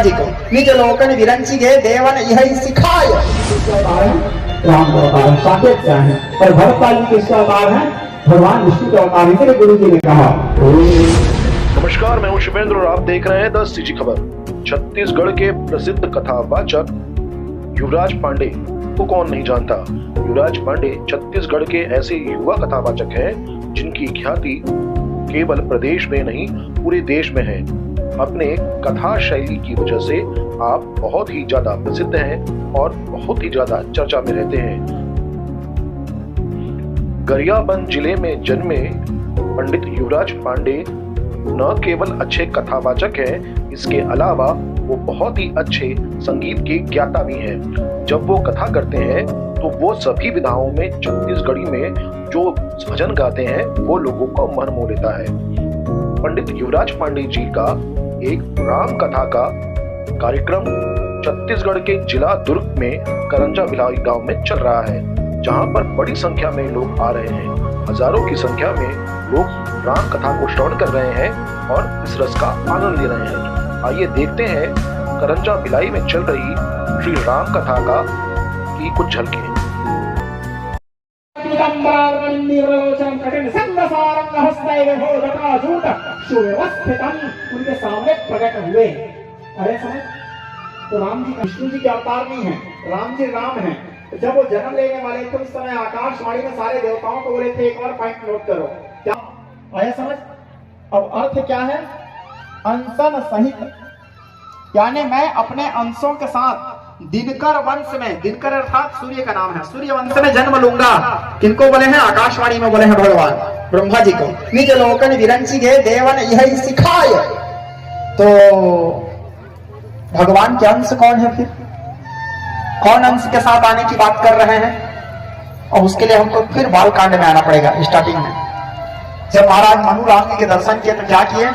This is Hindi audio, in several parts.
जी को निज लोकन विरंची गए देवन यही सिखाय। राम का अवतार साकेत क्या है और भरतपाल जी किसका अवतार है? भगवान विष्णु का अवतार है। गुरु जी ने कहा। नमस्कार, मैं हूं शिवेंद्र और आप देख रहे हैं 10 सीजी खबर। छत्तीसगढ़ के प्रसिद्ध कथावाचक युवराज पांडे को कौन नहीं जानता। युवराज पांडे छत्तीसगढ़ के ऐसे युवा कथावाचक हैं जिनकी ख्याति केवल प्रदेश में नहीं पूरे देश में है। अपने कथा शैली की वजह से आप बहुत ही ज्यादा प्रसिद्ध हैं और बहुत ही ज्यादा चर्चा में रहते हैं। गरियाबंद जिले में जन्मे पंडित युवराज पांडे न केवल अच्छे कथावाचक हैं, इसके अलावा वो बहुत ही अच्छे संगीत के ज्ञाता भी हैं। जब वो कथा करते हैं तो वो सभी विधाओं में छत्तीसगढ़ी में जो भजन गाते हैं वो लोगों को मन मोह लेता है। पंडित युवराज पांडे जी का एक राम कथा का कार्यक्रम छत्तीसगढ़ के जिला दुर्ग में करंजा भिलाई गांव में चल रहा है, जहां पर बड़ी संख्या में लोग आ रहे हैं। हजारों की संख्या में लोग राम कथा को श्रवण कर रहे हैं और इस रस का आनंद ले रहे हैं। आइए देखते हैं करंजा भिलाई में चल रही श्री राम कथा का की कुछ झलकें। उनके सामने प्रकट हुए। अरे समझ, तो राम जी विष्णु जी के अवतार नहीं है, राम जी राम है। जब वो जन्म लेने वाले थे उस समय आकाशवाणी में सारे देवताओं को बोले थे एक और पॉइंट नोट करो। क्या आया समझ? अब अर्थ क्या है? अंशन सहित, यानी मैं अपने अंशों के साथ दिनकर वंश में, दिनकर अर्थात सूर्य का नाम है, सूर्य वंश में जन्म लूंगा। किनको बोले हैं? आकाशवाणी में बोले हैं भगवान ब्रह्मा जी को निज लोकन विरंची गए देवन यही सिखाय। तो भगवान के अंश कौन है? फिर कौन अंश के साथ आने की बात कर रहे हैं? और उसके लिए हमको फिर बालकांड में आना पड़ेगा। स्टार्टिंग में जब महाराज मनु राम जी के दर्शन किए तो क्या किए?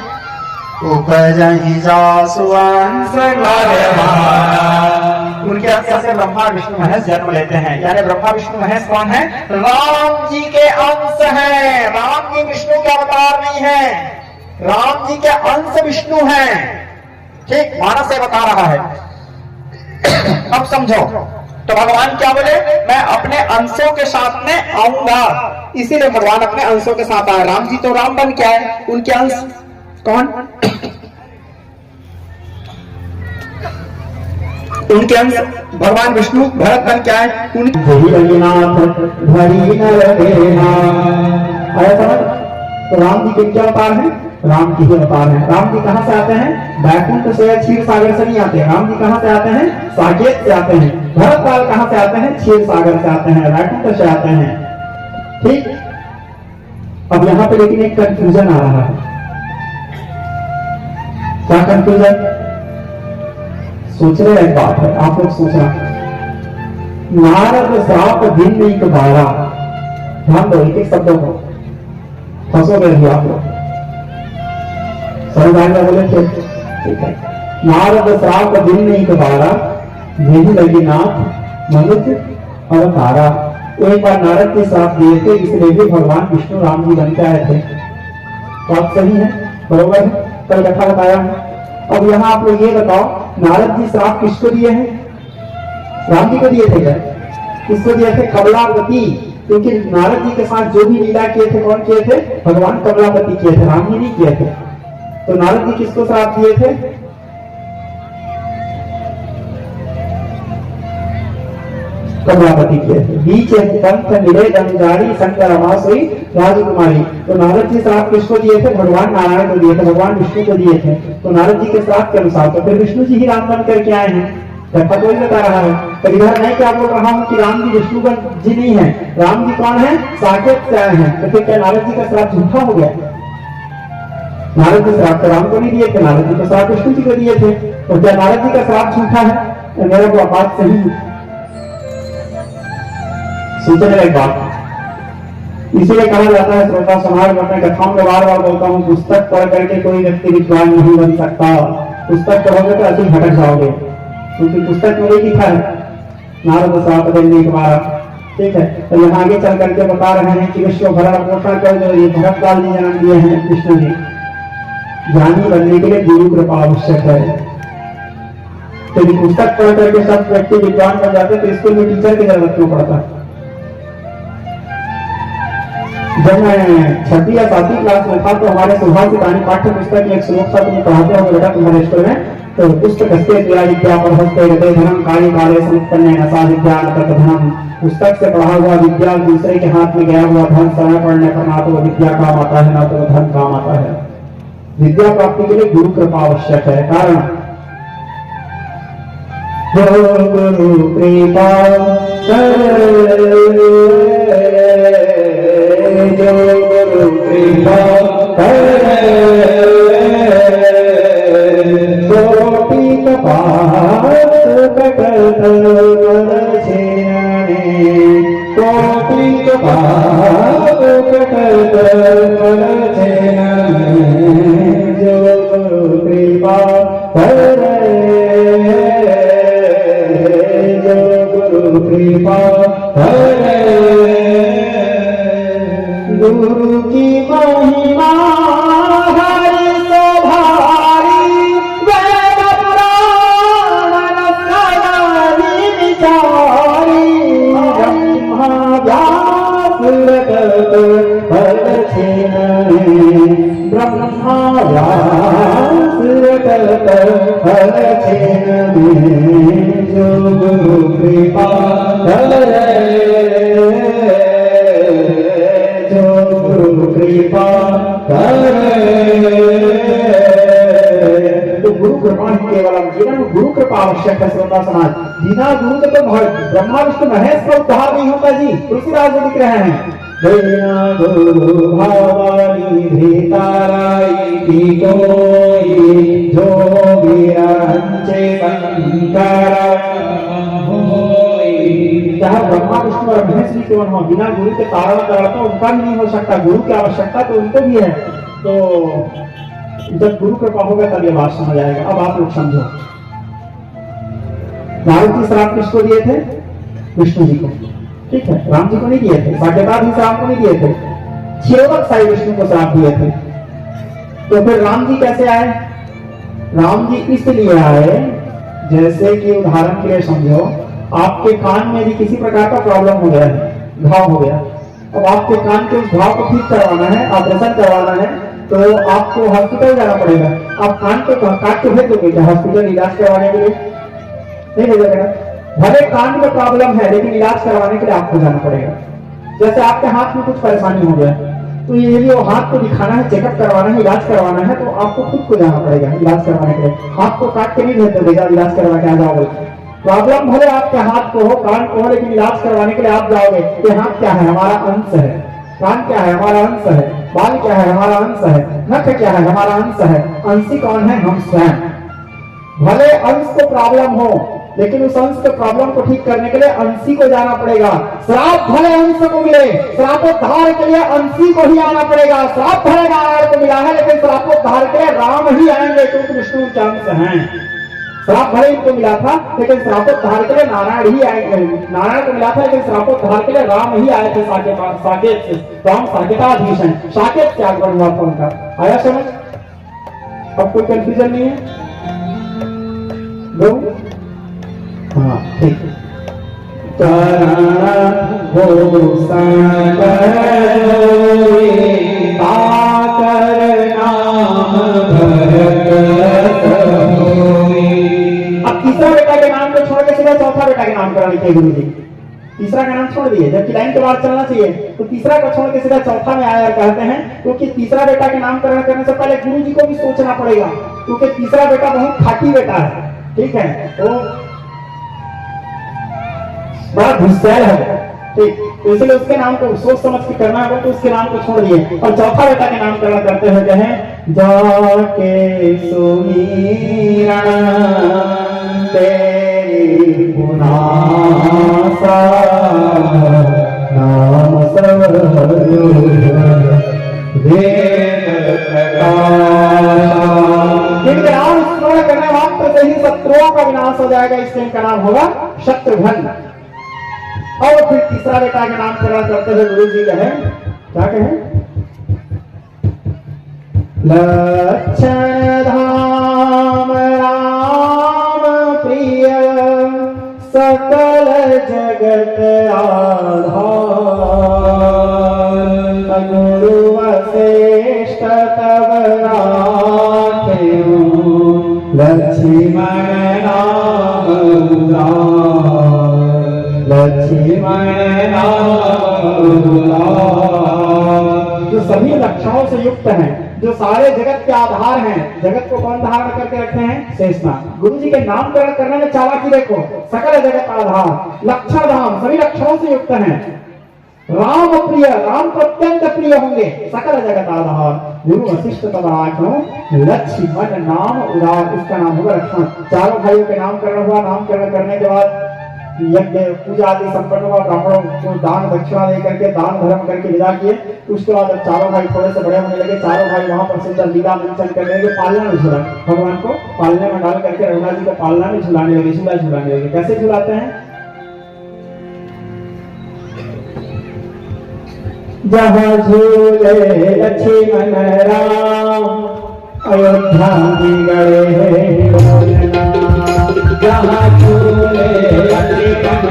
उनके अंश से ब्रह्मा विष्णु महेश जन्म लेते हैं। यानी ब्रह्मा विष्णु महेश कौन है? राम जी के अंश है। राम जी विष्णु के अवतार नहीं है, राम जी के अंश विष्णु हैं। ठीक, मानस से बता रहा है। अब समझो, तो भगवान क्या बोले? मैं अपने अंशों के साथ में आऊंगा। इसीलिए भगवान अपने अंशों के साथ आए। राम जी तो राम बन के आए, उनके अंश कौन? उनके अंश भगवान विष्णु भरत बन के आए। तो राम जी के क्या अवतार है? राम की ही अवतार है। राम जी कहां से आते हैं? बैकुंठ से, क्षीर सागर से नहीं आते। राम जी कहां से आते हैं? साकेत से आते हैं। भरतपाल कहां से आते हैं? क्षीर सागर से आते हैं, बैकुंठ से आते हैं। ठीक, अब यहाँ पे लेकिन एक कंफ्यूजन आ रहा है। क्या कंफ्यूजन? सोच रहे एक बात है, आप लोग सोचना। नारद श्राप दिन एक बारा, ध्यान दो एक एक शब्दों को, फंसोगे भी आप लोग। समझ आएगा? बोले थे ठीक है। नारद श्राप दिन एक बारा, विधि लगी नाथ मनुष्य अवतारा। एक बार नारद के श्राप दिए थे, इसलिए भी भगवान विष्णु राम जी बन के आए थे। बात सही है, बरोबर है, कल कथा बताया। अब यहाँ आप लोग ये बताओ, नारद जी श्राप किसको दिए हैं? राम जी को दिए थे क्या? किसको दिए थे? कमलावती। क्योंकि नारद जी के साथ जो भी लीला किए थे कौन किए थे? भगवान कमलावती किए थे, राम जी नहीं किए थे। तो नारद जी किसको श्राप दिए थे? कमलापति किए थे। बीच पंथ मिले जमजारी शंकर अमासुई राजकुमारी। तो नारद जी श्राप किसको दिए थे? भगवान नारायण को दिए थे, भगवान विष्णु को दिए थे। तो नारद जी के श्राप के अनुसार तो फिर विष्णु जी ही राम बन करके आए हैं। कथा कोई बता रहा है, तो इधर मैं क्या बोल रहा हूँ कि राम जी विष्णु जी नहीं है, राम जी कौन है? साकेत से आए हैं। तो फिर क्या नारद जी का श्राप झूठा हो गया? नारद जी श्राप तो राम को नहीं दिए थे, नारद जी का श्राप विष्णु जी को दिए थे। तो क्या नारद जी का श्राप झूठा है? तो मेरा वो बात सही है। सोचने एक बात, इसीलिए कहा जाता है श्रोता समाज में, मैं कथाओं में बार बार बोलता हूँ, पुस्तक पढ़ करके कोई व्यक्ति विद्वान नहीं बन सकता। पुस्तक पढ़ोगे तो ऐसे भटक जाओगे, क्योंकि पुस्तक में यही लिखा है नारद श्राप देने के बाद। ठीक है, तो यहाँ आगे चल करके बता रहे हैं कि विश्व भरण पोषण कर जो ये भरतपाल जी जन्म दिए हैं विष्णु जी। ज्ञानी बनने के लिए गुरु कृपा आवश्यक है। तो यदि पुस्तक पढ़ करके सब व्यक्ति विद्वान बन जाते तो स्कूल में टीचर की जरूरत क्यों पड़ता। जब मैं 6वीं या 7वीं क्लास में था तो हमारे सुभाष पाठ्य पुस्तक में एक श्लोक था, तुम्हें पढ़ाते हो बेटा तुम्हारे स्कूल में, तो पुस्तक विद्या पर हस्ते हृदय धर्म काली काले समुत्पन्न नशा विद्या धर्म, पुस्तक से पढ़ा हुआ विद्या दूसरे के हाथ में गया हुआ धन समय पढ़ने पर ना तो विद्या काम आता है ना तो धन काम आता है। विद्या प्राप्ति के लिए गुरु कृपा आवश्यक है। कारण जो गुरु कृपा जो गुरु कृपा कोटि कपाट कटत छेने कोटि कपाट कटत छेने जो गुरु कृपा कृपा गुरु की महिमा हरि सो भारी वेद पुराण सदानी विचारी ब्रह्मा व्यास फल छेने ब्रह्मा व्यास फल छेने जो गुरु कृपा जो गुरु कृपा तो गुरु कृपा ही केवलम जीवन गुरु कृपा आवश्यक है। श्रोता समाज बिना गुरु के तो ब्रह्मा विष्णु महेश का उद्धार नहीं होता जी। तुलसीदास जी लिख रहे हैं बिना गुरु भवानी भीताराई की कोई जो विरंचे संकरा चाहे ब्रह्मा विष्णु और महेश भी क्यों हो, बिना गुरु के तारण तो उनका भी नहीं हो सकता। गुरु की आवश्यकता तो उनको भी है। तो जब गुरु कृपा होगा तब ये बात समझ आएगा। अब आप लोग समझो, नारद जी श्राप किसको दिए थे? विष्णु जी को, ठीक है, राम जी को नहीं दिए थे। साकेतार जी श्राप को नहीं दिए थे, छिरोवक साई विष्णु को श्राप दिए थे। तो फिर राम जी कैसे आए? राम जी इसलिए आए, जैसे कि उदाहरण के लिए समझो, आपके कान में भी किसी प्रकार का प्रॉब्लम हो गया है, घाव हो गया। अब आपके कान के उस घाव को ठीक करवाना है, ऑपरेशन करवाना है, तो आपको हॉस्पिटल जाना पड़ेगा। आप कान को काट के भेज दोगे क्या हॉस्पिटल इलाज करवाने के लिए? नहीं भेजेगा। भले कान में प्रॉब्लम है लेकिन इलाज करवाने के लिए आपको जाना पड़ेगा। जैसे आपके हाथ में कुछ परेशानी हो गया तो ये भी वो हाथ को दिखाना है, चेकअप करवाना है, इलाज करवाना है, तो आपको खुद को जाना पड़ेगा इलाज करवाने के लिए। हाथ को काट के नहीं भेज दोगे इलाज करवा के आ जाओगे। प्रॉब्लम भले आपके हाथ को हो, कान को हो, लेकिन इलाज करवाने के लिए आप जाओगे। ये हाथ क्या है? हमारा अंश है। कान क्या है? हमारा अंश है। बाल क्या है? हमारा अंश है। नख क्या है? हमारा अंश है। अंशी कौन है? हम स्वयं। भले अंश को प्रॉब्लम हो लेकिन उस अंश के प्रॉब्लम को ठीक करने के लिए अंशी को जाना पड़ेगा। श्राप भले अंश को मिले, श्रापोद्धार के लिए अंशी को ही आना पड़ेगा। श्राप भले नारायण को मिला है लेकिन श्रापोद्धार के लिए राम ही आएंगे क्योंकि विष्णु के अंश हैं। श्राप भले इनको मिला था लेकिन श्रापोद्धार के लिए नारायण ही आएंगे। नारायण को मिला था लेकिन श्रापोद्धार के लिए राम ही आए थे। साकेत से राम साकेताधीश हैं। साकेत क्या हुआ था उनका? आया समझ? अब कोई कंफ्यूजन नहीं है? हाँ ठीक है। अब तीसरा बेटा के नाम को छोड़ के सीधा चौथा बेटा के नाम करानी चाहिए गुरु जी। तीसरा का नाम छोड़ दिए, जबकि लाइन के बाद चलना चाहिए, तो तीसरा को छोड़ के सीधा चौथा में आया कहते हैं। क्योंकि तीसरा बेटा के नामकरण करने से पहले गुरु जी को भी सोचना पड़ेगा, क्योंकि तीसरा बेटा बहुत खाटी बेटा है, ठीक है, तो बड़ा घुसैल है, ठीक, तो इसलिए उसके नाम को सोच समझ के करना होगा, तो उसके नाम को छोड़ दिए और चौथा बेटा के नामकरण करते हुए कहें जाके सुमीरा तेरी गुनासा नाम जिनके नाम स्मरण करने मात्र से ही शत्रुओं का विनाश हो जाएगा, इसलिए इनका नाम होगा शत्रुघ्न। और फिर तीसरा बेटा के नाम करण करते हुए गुरु जी कहे, क्या कहे? लक्षण धाम राम प्रिय श्रेष्ठ तब राखे लक्ष्मण नाम उदार, लक्ष्मण नाम उदार। जो सभी लक्षणों से युक्त हैं, जो सारे जगत के आधार हैं, जगत को कौन धारण करके रखे हैं? शेषनाग। गुरु जी के नामकरण करने में चालाकी देखो, सकल जगत आधार, लक्षण धाम, सभी लक्षणों से युक्त हैं। राम प्रिय, राम को अत्यंत प्रिय होंगे, सकल जगत आधार। गुरु वशिष्ठ तब राखो लक्ष्मण नाम उदार, इसका नाम होगा लक्ष्मण। चारों भाइयों के नामकरण हुआ। नामकरण करने के बाद यज्ञ पूजा आदि संपन्न हुआ, ब्राह्मणों को दान दक्षिणा दे करके दान धर्म करके विदा किए। उसके बाद जब चारों भाई थोड़े से बड़े होने लगे, चारों भाई वहां पर सुंदर लीला मंचन करने लगे, पालना में झूला, भगवान को पालने में डाल करके रघुनाथ जी को पालना में झुलाने लगे, झूला झुलाने लगे। कैसे झुलाते हैं? जहाँ झूले लक्ष्मण राम अयोध्या में गए हैं डोलना, जहाँ झूले लक्ष्मण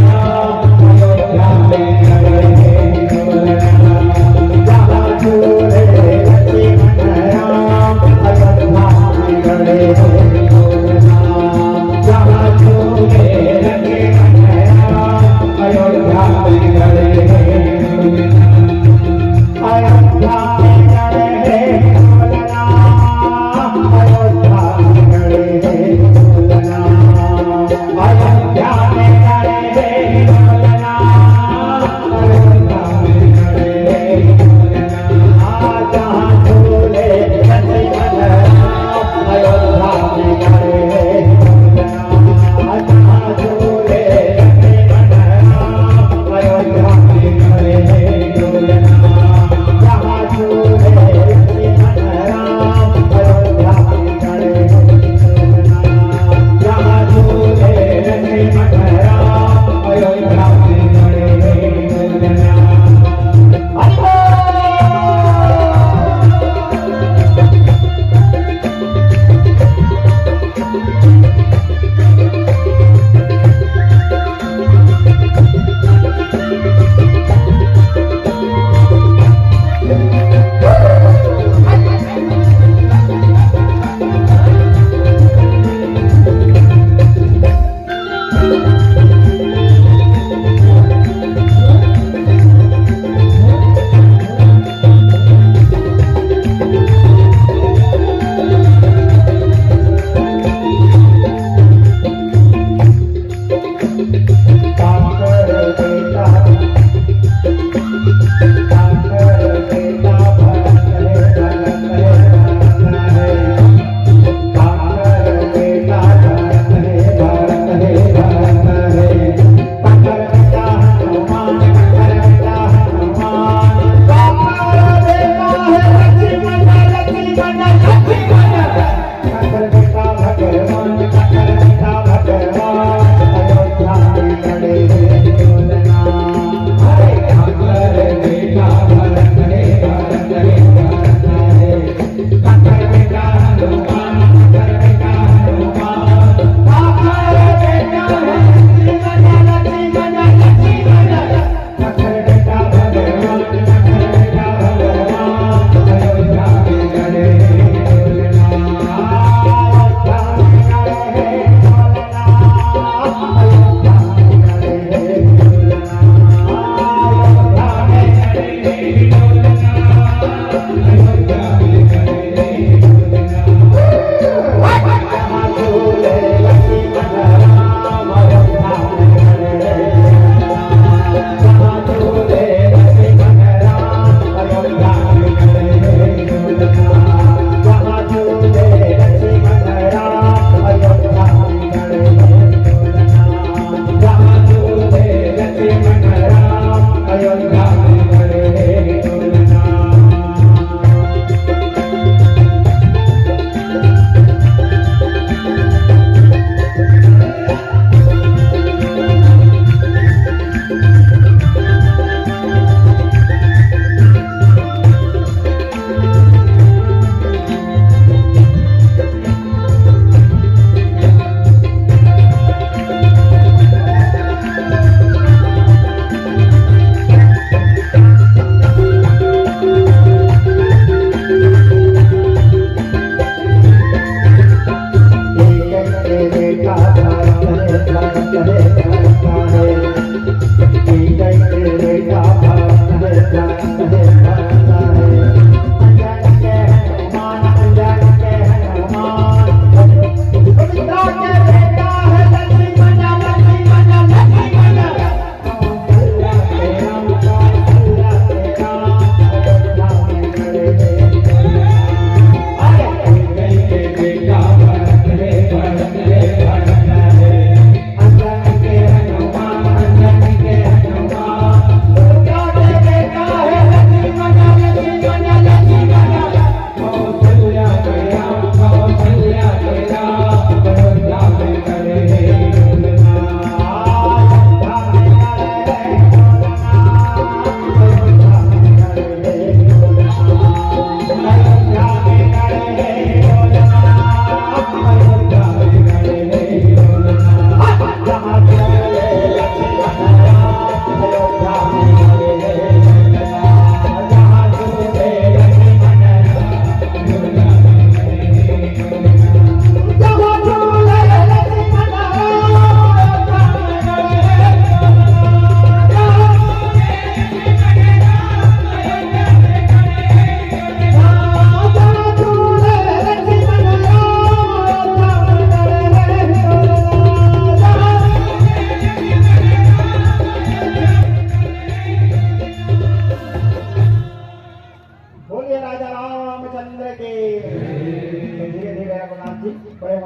राम अयोध्या में गए हैं डोलना, जहाँ झूले लक्ष्मण राम अयोध्या में गए हैं डोलना, जहाँ झूले लक्ष्मण राम अयोध्या में गए हैं अयोध्या में गए हैं डोलना, अयोध्या में गए हैं डोलना, अयोध्या में गए हैं डोलना, अयोध्या में गए हैं डोलना, जहाँ झूले लक्ष्मण राम अयोध्या में गए हैं डोलना, जहाँ झूले लक्ष्मण राम अयोध्या में गए हैं डोलना, जहाँ झूले लक्ष्मण राम अयोध्या में गए हैं डोलना, जहाँ झूले लक्ष्मण राम अयोध्या में गए हैं डोलना।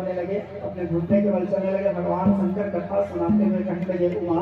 होने लगे, अपने घुटने के बल चलने लगे। भगवान शंकर कथा सुनाते हुए कहने लगे, उमा